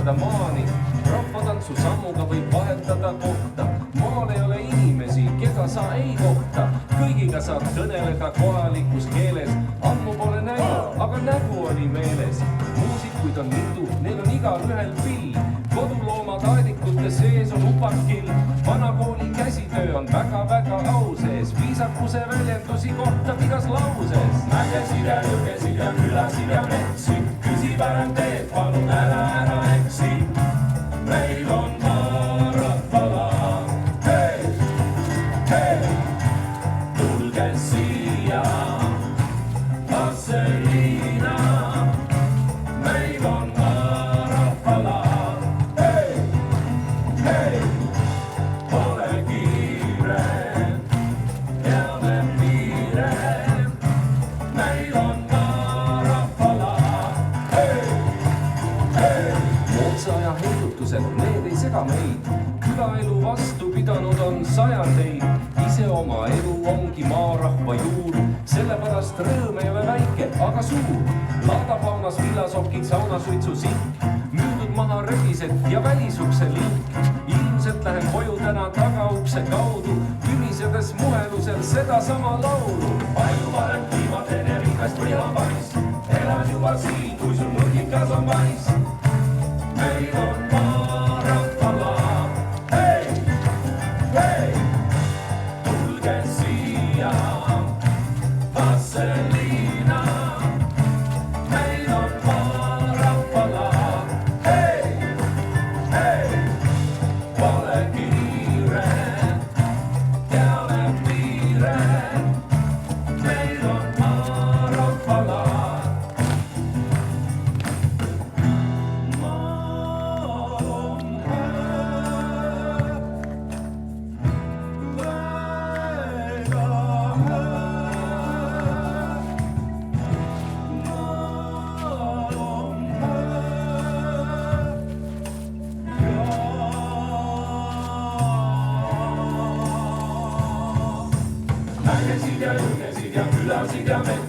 vahetada maani. Rahvatantsu sammuga võib vahetada kohta. Maal ei ole inimesi, keda sa ei kohta. Kõigiga saad kõneleda kohalikus keeles. Ammu pole näinud, aga nägu oli meeles. Muusikuid on mitu, neil on igal ühel pill. Koduloomad aedikute sees on upakil. Vanakooli käsitöö on väga-väga au sees. Viisakuse väljendusi kohtab igas lauses. Mägesid ja jõgesid ja külasid ja metsi. Küsi parem teed, palun ära eksi. Meil on maarahvala. Hei, hei, tulge siia. Vasselina. Meil on maarahvala. Hei, hei, pole kiire. Teame piire. Meil on maarahvala. Hei, hei. Mootsa ja heidutused, need ei sega meid. Külaelu vastu pidanud on sajandeid. Ise oma elu ongi maarahva juur. Sellepärast rõõm ei ole väike, aga suur. Laadapaunas villasokid, saunasuitsu sink. Müüdud maha rögised ja välisukse link. Ilmselt lähen koju täna tagaukse kaudu. Ümisedes muhelusel sedasama laulu. Palju varem kliima Tenerifest või Hambaris. Elan juba siin, kui sul mõgikas on mais. Meil on maarahvala. Hei, hei, tulge siia. Vasselina. Meil on maarahvala. Hei, hei, pole kiire. Teame piire. Meil on maarahvala. Mägesid ja jõgesid ja külasid ja metsi.